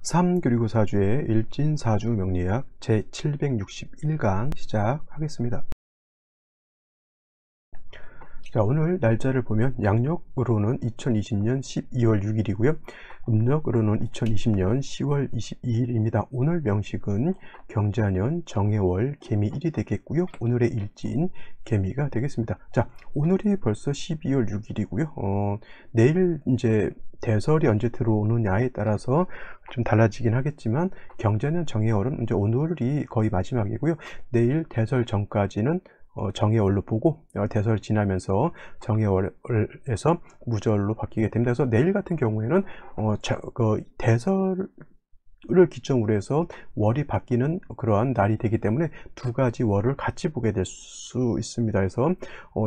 3교리고사주의 일진사주 명리학 제761강 시작하겠습니다. 자, 오늘 날짜를 보면 양력으로는 2020년 12월 6일이고요. 음력으로는 2020년 10월 22일입니다. 오늘 명식은 경자년 정해월 개미 1이 되겠고요. 오늘의 일진 개미가 되겠습니다. 자, 오늘이 벌써 12월 6일이고요. 내일 이제 대설이 언제 들어오느냐에 따라서 좀 달라지긴 하겠지만 경자년 정해월은 이제 오늘이 거의 마지막이고요. 내일 대설 전까지는 정해월로 보고 대설 지나면서 정해월에서 무절로 바뀌게 됩니다. 그래서 내일 같은 경우에는 대설을 기점으로 해서 월이 바뀌는 그러한 날이 되기 때문에 두 가지 월을 같이 보게 될 수 있습니다. 그래서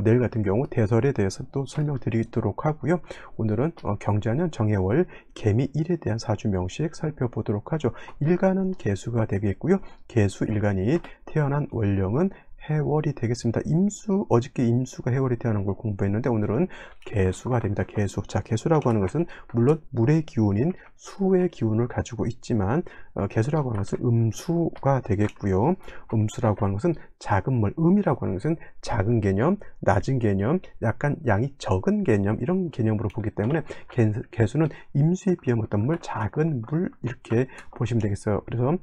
내일 같은 경우 대설에 대해서 또 설명드리도록 하고요. 오늘은 경자년 정해월 개미 1에 대한 사주 명식 살펴보도록 하죠. 일간은 개수가 되겠고요. 개수 일간이 태어난 월령은 해월이 되겠습니다. 임수, 어저께 임수가 해월이 태어난 걸 공부했는데 오늘은 개수가 됩니다. 개수. 자, 개수라고 하는 것은 물론 물의 기운인 수의 기운을 가지고 있지만 개수라고 하는 것은 음수가 되겠고요. 음수라고 하는 것은 작은 물, 음이라고 하는 것은 작은 개념, 낮은 개념, 약간 양이 적은 개념, 이런 개념으로 보기 때문에 개수는 임수에 비하면 어떤 물, 작은 물 이렇게 보시면 되겠어요. 그래서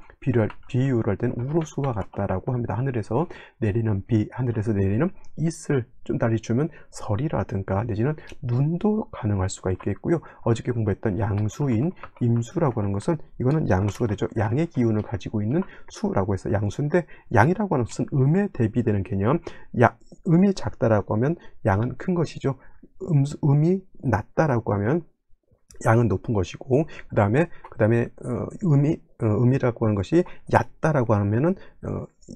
비유를 할 때는 우로수와 같다라고 합니다. 하늘에서 내리는 비, 하늘에서 내리는 이슬, 좀 달리 주면 설이라든가 내지는 눈도 가능할 수가 있겠고요. 어저께 공부했던 양수인 임수라고 하는 것은 이거는 양수가 되죠. 양의 기운을 가지고 있는 수라고 해서 양수인데, 양이라고 하는 것은 음에 대비되는 개념. 음이 작다라고 하면 양은 큰 것이죠. 음이 낮다라고 하면 양은 높은 것이고, 그 다음에 음이라고 하는 것이 얕다라고 하면은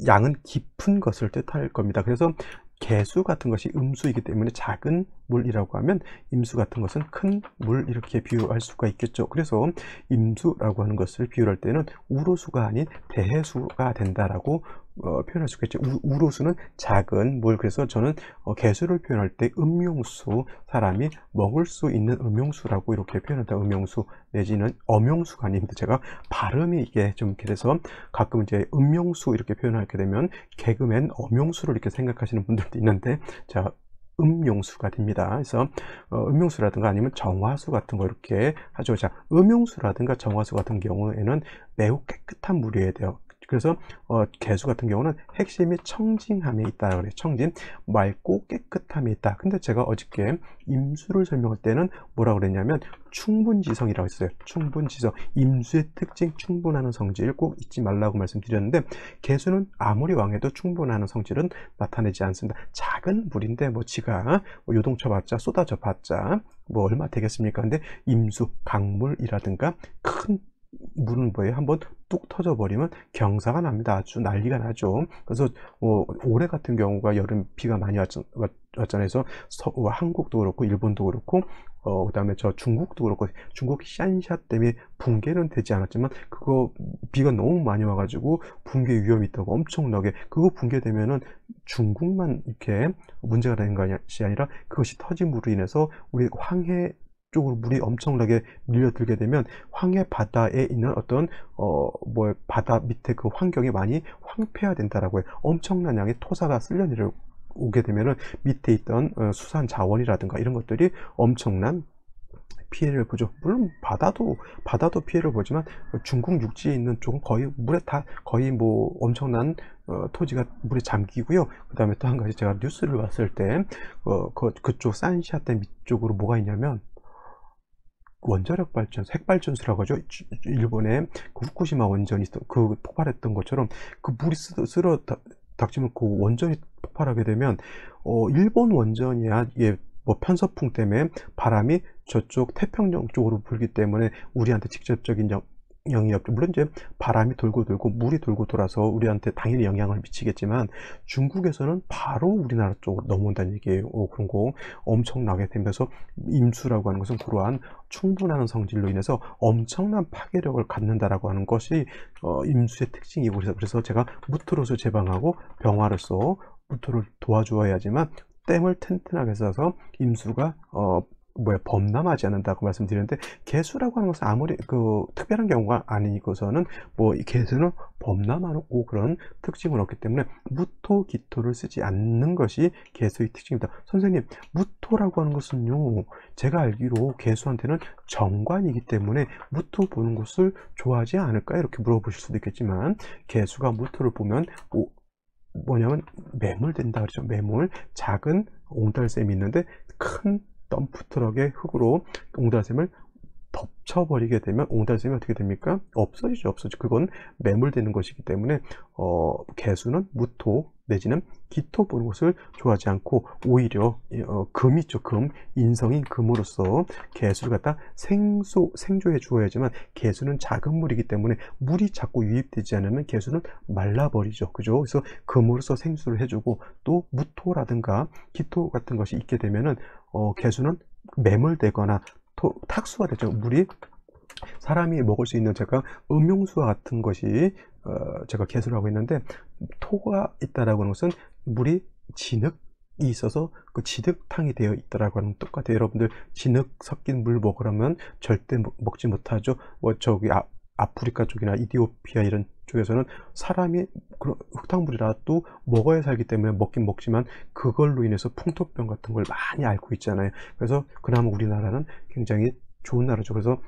양은 깊은 것을 뜻할 겁니다. 그래서 개수 같은 것이 음수이기 때문에 작은 물이라고 하면 임수 같은 것은 큰 물, 이렇게 비유할 수가 있겠죠. 그래서 임수라고 하는 것을 비유할 때는 우로수가 아닌 대해수가 된다라고 표현할 수 있겠죠. 우로수는 작은 물. 그래서 저는 개수를 표현할 때 음용수, 사람이 먹을 수 있는 음용수라고 이렇게 표현한다. 음용수 내지는 엄용수가 아닙니다. 제가 발음이 이게 좀 그래서 가끔 이제 음용수 이렇게 표현하게 되면 개그맨 엄용수를 이렇게 생각하시는 분들도 있는데, 자, 음용수가 됩니다. 그래서 음용수라든가 아니면 정화수 같은 거 이렇게 하죠. 자, 음용수라든가 정화수 같은 경우에는 매우 깨끗한 물이어야 돼요. 그래서 개수 같은 경우는 핵심이 청징함에 있다고 그래요. 청진, 맑고 깨끗함에 있다. 근데 제가 어저께 임수를 설명할 때는 뭐라고 그랬냐면 충분지성이라고 했어요. 충분지성, 임수의 특징, 충분하는 성질 꼭 잊지 말라고 말씀드렸는데, 개수는 아무리 왕해도 충분하는 성질은 나타내지 않습니다. 작은 물인데 뭐 지가 요동쳐 봤자, 쏟아져 봤자 뭐 얼마 되겠습니까? 근데 임수, 강물이라든가 큰 물은 뭐예요? 한번 뚝 터져버리면 경사가 납니다. 아주 난리가 나죠. 그래서 올해 같은 경우가 여름 비가 많이 왔잖아요. 그래서 한국도 그렇고 일본도 그렇고 그 다음에 저 중국도 그렇고, 중국 샨샤 때문에 붕괴는 되지 않았지만 그거 비가 너무 많이 와가지고 붕괴 위험이 있다고 엄청나게, 그거 붕괴되면은 중국만 이렇게 문제가 되는 것이 아니라 그것이 터짐으로 인해서 우리 황해 쪽으로 물이 엄청나게 밀려들게 되면 황해 바다에 있는 어떤 바다 밑에 그 환경이 많이 황폐화된다라고 해요. 엄청난 양의 토사가 쓸려 내려오게 되면은 밑에 있던 수산 자원이라든가 이런 것들이 엄청난 피해를 보죠. 물론 바다도 피해를 보지만 중국 육지에 있는 쪽은 거의 물에 다 거의 뭐 엄청난 토지가 물에 잠기고요. 그 다음에 또 한 가지, 제가 뉴스를 봤을 때 그쪽 산시아댐 밑쪽으로 뭐가 있냐면 원자력 발전소, 핵발전소라고 하죠. 일본의 그 후쿠시마 원전이 그 폭발했던 것처럼 그 물이 쓸어 닥치면 그 원전이 폭발하게 되면 일본 원전이야 이게 뭐 편서풍 때문에 바람이 저쪽 태평양 쪽으로 불기 때문에 우리한테 직접적인 영향이 없죠. 물론 이제 바람이 돌고 물이 돌고 돌아서 우리한테 당연히 영향을 미치겠지만 중국에서는 바로 우리나라 쪽으로 넘어온다는 얘기예요. 그런 거 엄청나게 되면서 임수라고 하는 것은 그러한 충분한 성질로 인해서 엄청난 파괴력을 갖는다라고 하는 것이 임수의 특징이고, 그래서 제가 무트롯을 제방하고 병화로서 무트를 도와주어야지만 댐을 튼튼하게 써서 임수가 범람하지 않는다고 말씀드렸는데, 개수라고 하는 것은 아무리 특별한 경우가 아니고서는 이 개수는 범람하고 그런 특징은 없기 때문에 무토, 기토를 쓰지 않는 것이 개수의 특징입니다. 선생님, 무토라고 하는 것은요, 제가 알기로 개수한테는 정관이기 때문에 무토 보는 것을 좋아하지 않을까, 이렇게 물어보실 수도 있겠지만, 개수가 무토를 보면 뭐냐면 매몰된다 그러죠. 매몰. 작은 옹달샘이 있는데 큰 덤프트럭의 흙으로 옹달샘을 덮쳐버리게 되면 옹달샘이 어떻게 됩니까? 없어지죠. 그건 매몰되는 것이기 때문에 개수는 무토 내지는 기토 보는 것을 좋아하지 않고, 오히려 금 있죠. 금, 인성인 금으로서 개수를 갖다 생조해 주어야지만, 개수는 작은 물이기 때문에 물이 자꾸 유입되지 않으면 개수는 말라버리죠. 그죠? 그래서 금으로서 생수를 해주고, 또 무토라든가 기토 같은 것이 있게 되면은 개수는 매몰되거나 탁수가 되죠. 물이 사람이 먹을 수 있는, 제가 음용수와 같은 것이 제가 개수를 하고 있는데, 토가 있다라고 하는 것은 물이 진흙이 있어서 그 진흙탕이 되어 있다라고 하는 똑같아요. 여러분들 진흙 섞인 물 먹으려면 절대 먹지 못하죠. 저기 아프리카 쪽이나 이디오피아 이런 쪽에서는 사람이 흙탕물이라도 먹어야 살기 때문에 먹긴 먹지만, 그걸로 인해서 풍토병 같은 걸 많이 앓고 있잖아요. 그래서 그나마 우리나라는 굉장히 좋은 나라죠. 그래서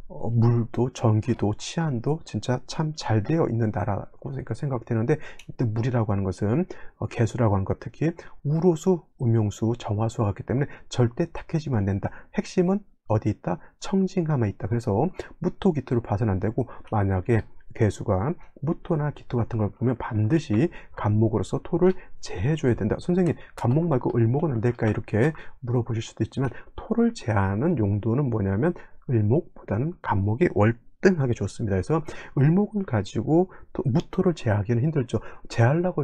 물도 전기도 치안도 진짜 참 잘 되어 있는 나라고 생각되는데, 이때 물이라고 하는 것은 개수라고 하는 것, 특히 우로수, 음용수, 정화수가 있기 때문에 절대 탁해지면 안 된다. 핵심은 어디 있다? 청징함에 있다. 그래서 무토, 기토를 봐서는 안 되고, 만약에 개수가 무토나 기토 같은 걸 보면 반드시 간목으로서 토를 제해줘야 된다. 선생님, 간목 말고 을목은 안 될까, 이렇게 물어보실 수도 있지만, 토를 제하는 용도는 뭐냐면 을목보다는 간목이 월등하게 좋습니다. 그래서 을목을 가지고 무토를 제하기는 힘들죠. 제하려고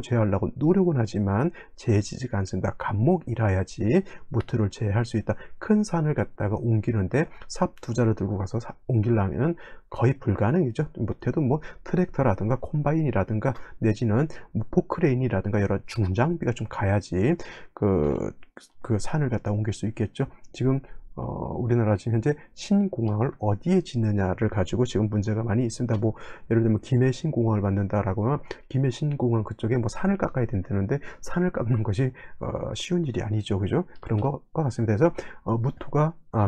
노력은 하지만 제해지지가 않습니다. 간목이라야지 무토를 제할 수 있다. 큰 산을 갖다가 옮기는데 삽 두 자를 들고 가서 옮기려면 거의 불가능이죠. 못해도 트랙터라든가 콤바인이라든가 내지는 포크레인이라든가 여러 중장비가 좀 가야지 그 산을 갖다 옮길 수 있겠죠. 지금 우리나라 지금 현재 신공항을 어디에 짓느냐를 가지고 지금 문제가 많이 있습니다. 예를 들면 김해 신공항을 만든다라고 하면, 김해 신공항 그쪽에 산을 깎아야 된다는데, 산을 깎는 것이 쉬운 일이 아니죠. 그죠? 그런 것과 같습니다. 그래서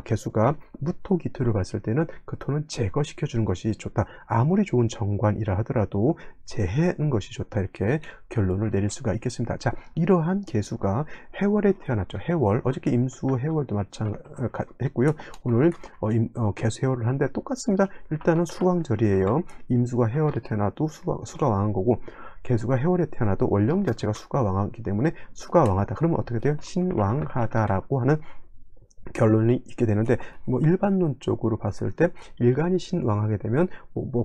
개수가 무토, 기토를 봤을 때는 그 토는 제거시켜 주는 것이 좋다. 아무리 좋은 정관이라 하더라도 제해하는 것이 좋다. 이렇게 결론을 내릴 수가 있겠습니다. 자, 이러한 개수가 해월에 태어났죠. 해월, 어저께 임수 해월도 마찬가지했고요. 오늘 개수 해월을 하는데 똑같습니다. 일단은 수왕절이에요. 임수가 해월에 태어나도 수가 왕한 거고, 개수가 해월에 태어나도 원령 자체가 수가 왕하기 때문에 수가 왕하다. 그러면 어떻게 돼요? 신왕하다라고 하는 결론이 있게 되는데, 일반론적으로 봤을 때 일간이 신왕하게 되면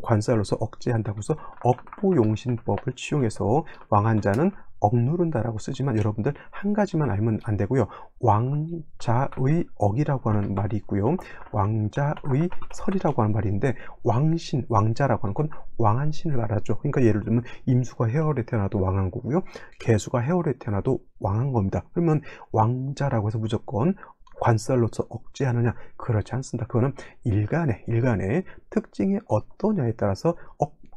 관살로서 억제한다고 해서 억부용신법을 취용해서 왕한 자는 억누른다라고 쓰지만, 여러분들 한 가지만 알면 안 되고요. 왕자의 억이라고 하는 말이 있고요. 왕자의 설이라고 하는 말이 있는데, 왕신, 왕자라고 하는 건 왕한 신을 말하죠. 그러니까 예를 들면 임수가 해월에 태어나도 왕한 거고요. 개수가 해월에 태어나도 왕한 겁니다. 그러면 왕자라고 해서 무조건 관살로서 억제하느냐? 그렇지 않습니다. 그거는 일간의 특징이 어떠냐에 따라서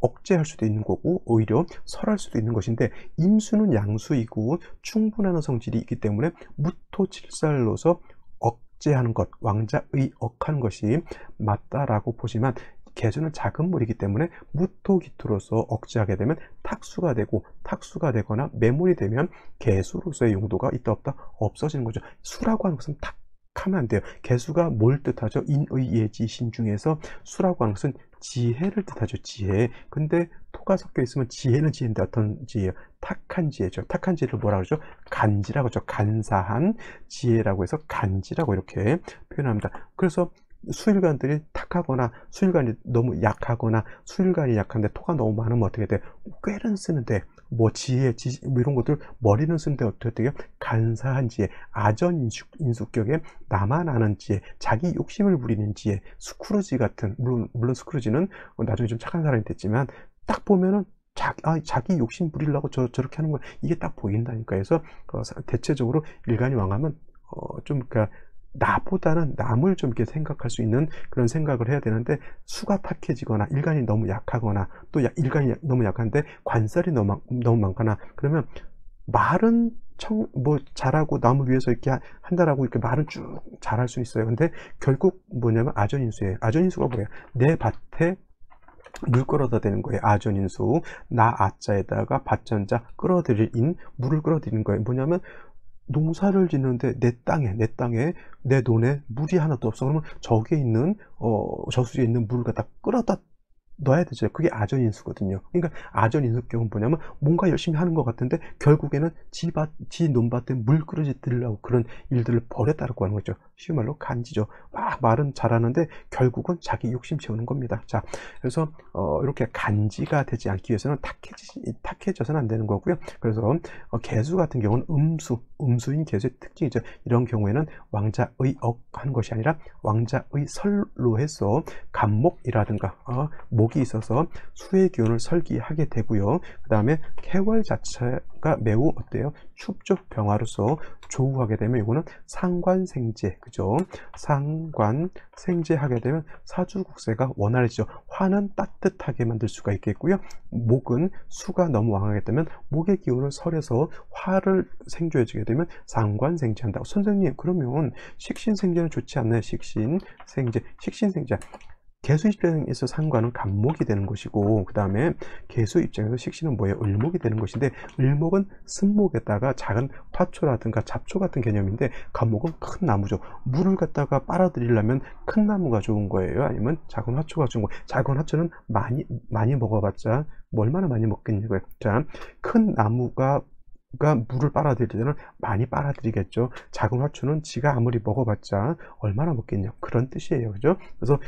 억제할 수도 있는 거고, 오히려 설할 수도 있는 것인데, 임수는 양수이고 충분한 성질이 있기 때문에 무토칠살로서 억제하는 것, 왕자의 억하는 것이 맞다라고 보지만, 개수는 작은 물이기 때문에 무토기토로서 억제하게 되면 탁수가 되거나 매몰이 되면 개수로서의 용도가 있다 없다 없어지는 거죠. 수라고 하는 것은 하면 안 돼요. 개수가 뭘 뜻하죠? 인의 예지 신 중에서 수라고 하는 것은 지혜를 뜻하죠. 지혜. 근데 토가 섞여 있으면 지혜는 지혜인데 어떤 지혜예요? 탁한 지혜죠. 탁한 지혜를 뭐라 그러죠? 간지라고 하죠. 간사한 지혜라고 해서 간지라고 이렇게 표현합니다. 그래서 수일관들이 탁하거나 수일관이 너무 약하거나 수일관이 약한데 토가 너무 많으면 어떻게 돼? 꾀는 쓰는데 지혜, 이런 것들 머리는 쓰는데 어떻게 돼요? 간사한 지혜, 아전인수격에 나만 아는 지혜, 자기 욕심을 부리는 지혜, 스크루지 같은, 물론 스크루지는 나중에 좀 착한 사람이 됐지만, 딱 보면은 자기 욕심 부리려고 저렇게 하는 거, 이게 딱 보인다니까. 해서 대체적으로 일간이 왕하면 나보다는 남을 좀 이렇게 생각할 수 있는 그런 생각을 해야 되는데, 수가 탁해지거나 일간이 너무 약하거나 또 일간이 너무 약한데 관살이 너무 많거나 그러면 말은 뭐 잘하고 남을 위해서 이렇게 한다라고 이렇게 말은 쭉 잘할 수 있어요. 근데 결국 뭐냐면 아전인수예요. 아전인수가 뭐예요? 내 밭에 물 끌어다 대는 거예요. 아전인수. 나 아자에다가 밭전자 끌어들일 인, 물을 끌어들이는 거예요. 뭐냐면 농사를 짓는데 내 땅에 내 논에 물이 하나도 없어. 그러면 저기에 있는 저수지에 있는 물을 갖다 끌어다 넣어야 되죠. 그게 아전인수거든요. 그러니까 아전인수 경우는 뭐냐면 뭔가 열심히 하는 것 같은데 결국에는 지 논밭에 물 끌어들이려고 그런 일들을 벌였다고 하는 거죠. 쉬운 말로 간지죠. 막 말은 잘하는데 결국은 자기 욕심 채우는 겁니다. 자, 그래서 이렇게 간지가 되지 않기 위해서는 탁해져서는 안 되는 거고요. 그래서 개수 같은 경우는 음수인 개수의 특징이죠. 이런 경우에는 왕자의 억한 것이 아니라 왕자의 설로 해서 간목이라든가 목이 있어서 수의 기운을 설기하게 되고요. 그 다음에 해월 자체가 매우 어때요? 축적 병화로서 조우하게 되면 이거는 상관생재, 그죠? 상관생재 하게 되면 사주국세가 원활해지죠. 화는 따뜻하게 만들 수가 있겠고요. 목은 수가 너무 왕하게 되면 목의 기운을 설해서 화를 생조해주게 되면 상관생재한다. 선생님, 그러면 식신생재는 좋지 않나요? 식신생재. 개수 입장에서 상관은 간목이 되는 것이고, 그 다음에 개수 입장에서 식신은 뭐예요? 을목이 되는 것인데, 을목은 쓴목에다가 작은 화초라든가 잡초 같은 개념인데, 간목은 큰 나무죠. 물을 갖다가 빨아들이려면 큰 나무가 좋은 거예요? 아니면 작은 화초가 좋은 거예요? 작은 화초는 많이 먹어봤자 얼마나 많이 먹겠냐고요. 자, 큰 나무가 물을 빨아들일 때는 많이 빨아들이겠죠. 작은 화초는 지가 아무리 먹어봤자 얼마나 먹겠냐, 그런 뜻이에요. 그죠? 그래서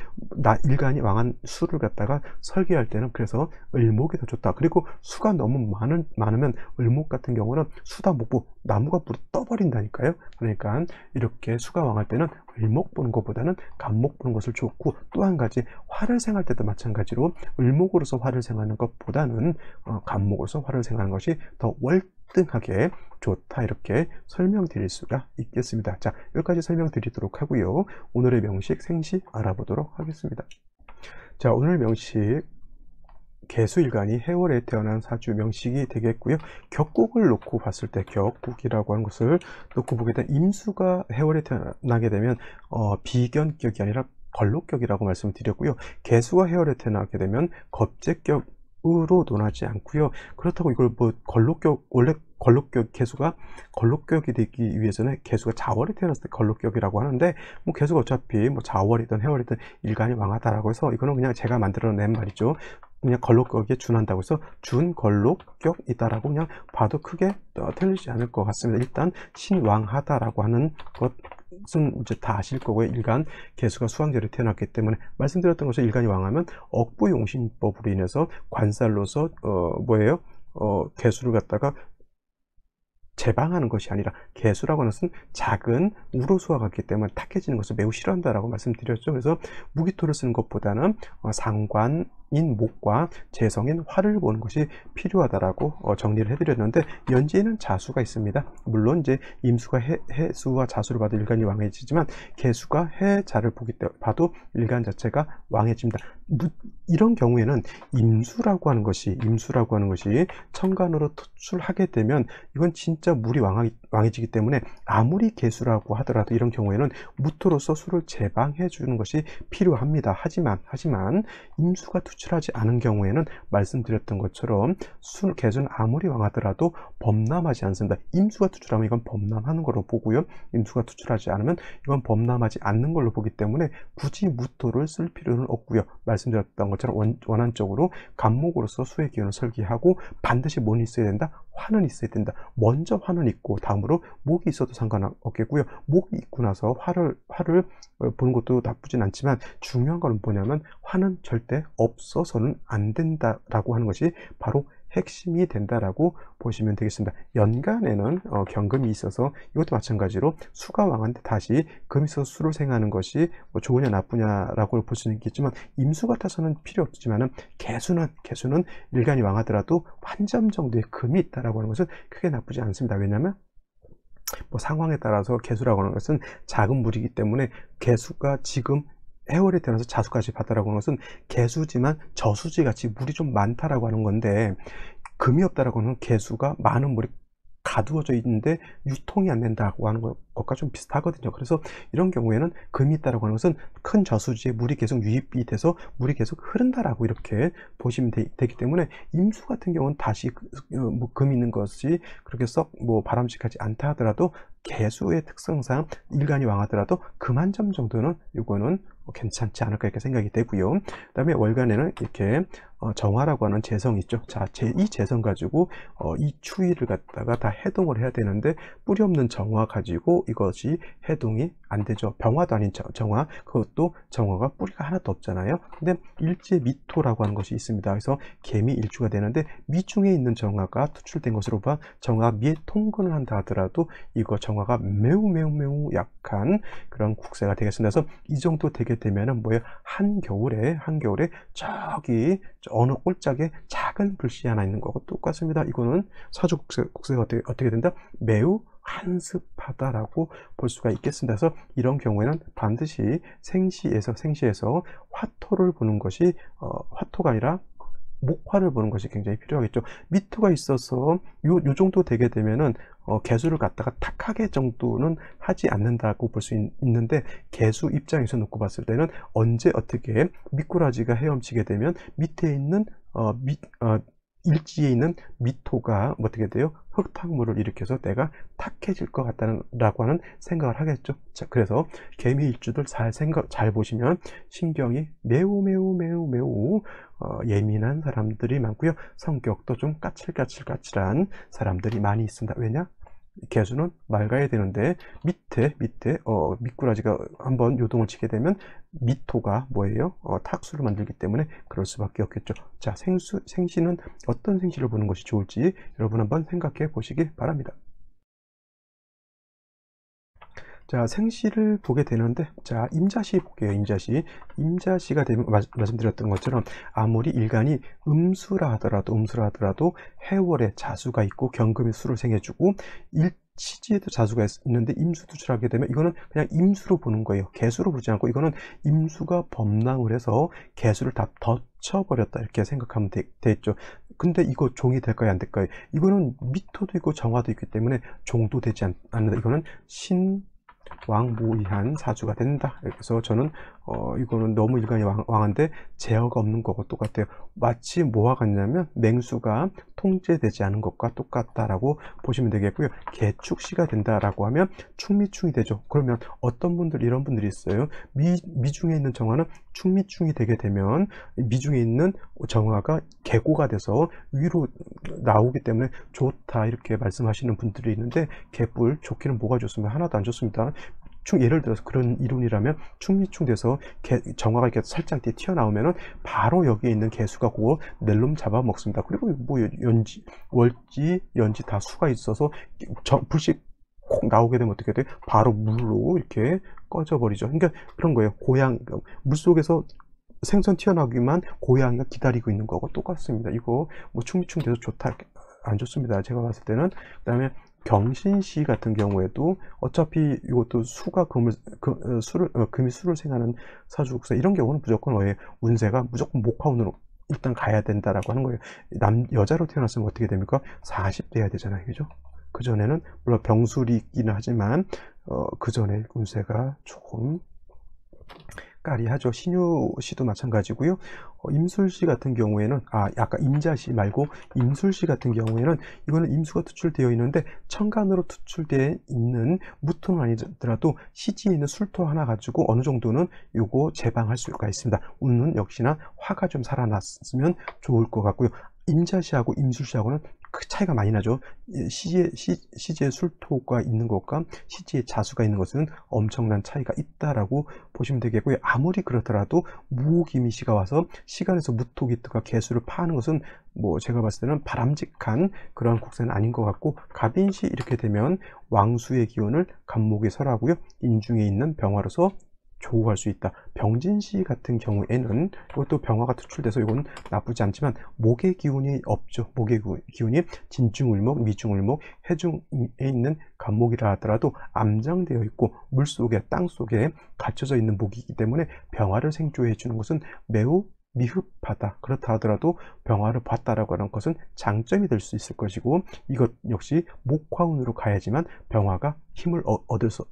일간이 왕한 수를 갖다가 설계할 때는 그래서 을목이 더 좋다. 그리고 수가 너무 많으면 을목 같은 경우는 수다 못고 나무가 물에 떠버린다니까요. 그러니까 이렇게 수가 왕할 때는 을목 보는 것보다는 간목 보는 것을 좋고, 또 한 가지 화를 생할 때도 마찬가지로 을목으로서 화를 생하는 것보다는 간목으로서 화를 생하는 것이 더 월등하게 좋다, 이렇게 설명드릴 수가 있겠습니다. 자, 여기까지 설명드리도록 하고요. 오늘의 명식 생시 알아보도록 하겠습니다. 자, 오늘 명식 개수일간이 해월에 태어난 사주 명식이 되겠고요. 격국을 놓고 봤을 때, 격국이라고 하는 것을 놓고 보게 되면 임수가 해월에 태어나게 되면 비견격이 아니라 걸록격이라고 말씀을 드렸고요. 개수가 해월에 태어나게 되면 겁재격으로 논하지 않고요. 그렇다고 이걸 뭐 원래 개수가 걸록격이 되기 위해서는 개수가 자월에 태어났을 때 걸록격이라고 하는데, 뭐 개수가 어차피 뭐 자월이든 해월이든 일간이 왕하다라고 해서 이거는 그냥 제가 만들어낸 말이죠. 그냥 걸록격에 준한다고 해서 준걸록격이다라고 그냥 봐도 크게 틀리지 않을 것 같습니다. 일단 신왕하다라고 하는 것은 이제 다 아실 거고요. 일간 개수가 수왕절에 태어났기 때문에 말씀드렸던 것은 일간이 왕하면 억부용신법으로 인해서 관살로서 개수를 갖다가 제방하는 것이 아니라, 개수라고 하는 것은 작은 우로수와 같기 때문에 탁해지는 것을 매우 싫어한다라고 말씀드렸죠. 그래서 무기토를 쓰는 것보다는 상관인 목과 재성인 화를 보는 것이 필요하다라고 정리를 해드렸는데, 연지에는 자수가 있습니다. 물론 이제 임수가 해수와 자수를 봐도 일간이 왕해지지만, 개수가 해자를 봐도 일간 자체가 왕해집니다. 이런 경우에는 임수라고 하는 것이 천간으로 토출하게 되면 이건 진짜 물이 왕해지기 때문에, 아무리 개수라고 하더라도 이런 경우에는 무토로서 수를 제방해 주는 것이 필요합니다. 하지만 임수가 투출하지 않은 경우에는 말씀드렸던 것처럼 개수는 아무리 왕하더라도 범람하지 않습니다. 임수가 투출하면 이건 범람하는 걸로 보고요. 임수가 투출하지 않으면 이건 범람하지 않는 걸로 보기 때문에 굳이 무토를 쓸 필요는 없고요. 말씀드렸던 것처럼 원한적으로 간목으로서 수의 기운을 설계하고, 반드시 뭐는 있어야 된다? 화는 있어야 된다. 먼저 화는 있고 다음으로 목이 있어도 상관없겠고요. 목이 있고 나서 화를 보는 것도 나쁘진 않지만, 중요한 건 뭐냐면 화는 절대 없어서는 안 된다라고 하는 것이 바로 핵심이 된다라고 보시면 되겠습니다. 연간에는 경금이 있어서 이것도 마찬가지로 수가 왕한데 다시 금이 있어서 수를 생하는 것이 뭐 좋으냐 나쁘냐라고 볼 수는 있겠지만, 임수 같아서는 필요 없지만은 개수는 일간이 왕하더라도 한 점 정도의 금이 있다라고 하는 것은 크게 나쁘지 않습니다. 왜냐하면 뭐 상황에 따라서 개수라고 하는 것은 작은 물이기 때문에 개수가 지금 해월에 태어나서 자수까지 바다라고 하는 것은 개수지만 저수지 같이 물이 좀 많다라고 하는 건데, 금이 없다라고 하는 개수가 많은 물이 가두어져 있는데 유통이 안 된다고 하는 것과 좀 비슷하거든요. 그래서 이런 경우에는 금이 있다라고 하는 것은 큰 저수지에 물이 계속 유입이 돼서 물이 계속 흐른다라고 이렇게 보시면 되기 때문에, 임수 같은 경우는 다시 뭐 금 있는 것이 그렇게 썩 뭐 바람직하지 않다 하더라도 개수의 특성상 일간이 왕하더라도 금 한 점 정도는 이거는 괜찮지 않을까 이렇게 생각이 되고요. 그다음에 월간에는 이렇게 정화라고 하는 재성이 있죠. 자, 이 재성 가지고 이 추위를 갖다가 다 해동을 해야 되는데, 뿌리 없는 정화 가지고 이것이 해동이 안 되죠. 병화도 아닌 정화, 그것도 정화가 뿌리가 하나도 없잖아요. 근데 일제 미토라고 하는 것이 있습니다. 그래서 개미 일주가 되는데, 미중에 있는 정화가 투출된 것으로 봐 정화 미에 통근을 한다 하더라도 이거 정화가 매우 약한 그런 국세가 되겠습니다. 그래서 이 정도 되게 되면은 뭐예요? 한겨울에 저기 어느 꼴짝에 작은 불씨 하나 있는 거고 똑같습니다. 이거는 사주 국세가 어떻게 된다? 매우 한습하다라고 볼 수가 있겠습니다. 그래서 이런 경우에는 반드시 생시에서 화토를 보는 것이 화토가 아니라 목화를 보는 것이 굉장히 필요하겠죠. 미토가 있어서 요 정도 되게 되면은 개수를 갖다가 탁하게 정도는 하지 않는다고 볼 수 있는데, 개수 입장에서 놓고 봤을 때는 언제 어떻게 미꾸라지가 헤엄치게 되면 밑에 있는 일지에 있는 미토가 어떻게 돼요? 흙탕물을 일으켜서 내가 탁해질 것 같다라고 하는 생각을 하겠죠. 자, 그래서 개미 일주들 잘 보시면 신경이 매우 예민한 사람들이 많고요. 성격도 좀 까칠한 사람들이 많이 있습니다. 왜냐? 개수는 맑아야 되는데 밑에 미꾸라지가 한번 요동을 치게 되면 미토가 뭐예요? 탁수를 만들기 때문에 그럴 수밖에 없겠죠. 자, 생시는 어떤 생시를 보는 것이 좋을지 여러분 한번 생각해 보시기 바랍니다. 자, 생시를 보게 되는데, 자, 임자시 볼게요. 임자시가 되면 말씀드렸던 것처럼 아무리 일간이 음수라 하더라도 해월에 자수가 있고 경금의 수를 생해주고 시지에도 자수가 있는데 임수 투출하게 되면 이거는 그냥 임수로 보는 거예요. 개수로 보지 않고 이거는 임수가 범랑을 해서 개수를 다 덧쳐버렸다 이렇게 생각하면 되겠죠. 근데 이거 종이 될까요? 안 될까요? 이거는 미토도 있고 정화도 있기 때문에 종도 되지 않는다. 이거는 왕무이한 사주가 된다. 그래서 저는 이거는 너무 일간이 왕한데 제어가 없는 거고 똑같아요. 마치 뭐와 같냐면 맹수가 통제되지 않은 것과 똑같다라고 보시면 되겠고요. 개축시가 된다라고 하면 충미충이 되죠. 그러면 어떤 분들, 이런 분들이 있어요. 미중에 있는 정화는 충미충이 되게 되면 미중에 있는 정화가 개고가 돼서 위로 나오기 때문에 좋다 이렇게 말씀하시는 분들이 있는데, 개뿔 좋기는 뭐가 좋습니까? 하나도 안 좋습니다. 예를 들어서 그런 이론이라면 충미충 돼서 정화가 이렇게 살짝 튀어나오면은 바로 여기에 있는 개수가 그거 낼름 잡아먹습니다. 그리고 뭐 월지 연지 다 수가 있어서 불씨 콕 나오게 되면 어떻게 돼요? 바로 물로 이렇게 꺼져버리죠. 그러니까 그런 거예요. 물속에서 생선 튀어나오기만 고양이가 기다리고 있는 거고 똑같습니다. 이거 뭐 충미충 돼서 좋다 안 좋습니다. 제가 봤을 때는. 그다음에 경신시 같은 경우에도 어차피 이것도 수가 금이 수를 생하는 사주국사, 이런 경우는 무조건 운세가 무조건 목화운으로 일단 가야 된다라고 하는 거예요. 여자로 태어났으면 어떻게 됩니까? 40대 해야 되잖아요. 그죠? 그 전에는 물론 병술이 있기는 하지만 그 전에 운세가 조금 까리하죠. 신유시도 마찬가지고요. 임술시 같은 경우에는 아까 임자시 말고 임술시 같은 경우에는 이거는 임수가 투출되어 있는데 천간으로 투출되어 있는 무토는 아니더라도 시지에 있는 술토 하나 가지고 어느 정도는 요거 제방할 수가 있습니다. 운은 역시나 화가 좀 살아났으면 좋을 것 같고요. 임자시하고 임술시하고는 그 차이가 많이 나죠. 시지에 술토가 있는 것과 시지에 자수가 있는 것은 엄청난 차이가 있다라고 보시면 되겠고요. 아무리 그렇더라도 무기미시가 와서 시간에서 무토기토가 개수를 파는 것은 뭐 제가 봤을 때는 바람직한 그런 국세는 아닌 것 같고, 갑인시 이렇게 되면 왕수의 기운을 간목에 설하고요. 인중에 있는 병화로서 조우할 수 있다. 병진시 같은 경우에는 이것도 병화가 투출돼서 이건 나쁘지 않지만 목의 기운이 없죠. 목의 기운이 진중을목, 미중을목, 해중에 있는 간목이라 하더라도 암장되어 있고 물속에 땅속에 갇혀져 있는 목이기 때문에 병화를 생조해 주는 것은 매우 미흡하다. 그렇다 하더라도 병화를 봤다라고 하는 것은 장점이 될 수 있을 것이고 이것 역시 목화운으로 가야지만 병화가 힘을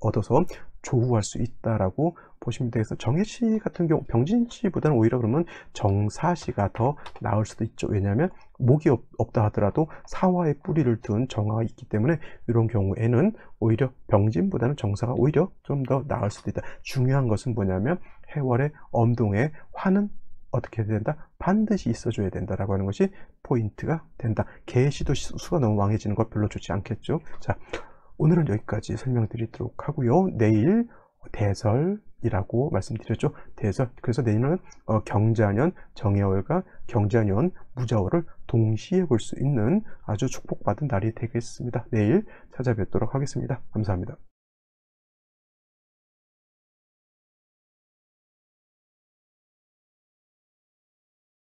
얻어서 조우할 수 있다라고 보시면 되겠어. 정해시 같은 경우 병진시보다는 오히려 그러면 정사시가 더 나을 수도 있죠. 왜냐하면 목이 없다 하더라도 사화의 뿌리를 둔 정화가 있기 때문에 이런 경우에는 오히려 병진보다는 정사가 오히려 좀 더 나을 수도 있다. 중요한 것은 뭐냐면 해월의 엄동에 화는 어떻게 해야 된다? 반드시 있어줘야 된다라고 하는 것이 포인트가 된다. 개시도 수가 너무 왕해지는 것 별로 좋지 않겠죠. 자, 오늘은 여기까지 설명드리도록 하고요. 내일 대설이라고 말씀드렸죠. 대설. 그래서 내일은 경자년 정해월과 경자년 무자월을 동시에 볼 수 있는 아주 축복받은 날이 되겠습니다. 내일 찾아뵙도록 하겠습니다. 감사합니다.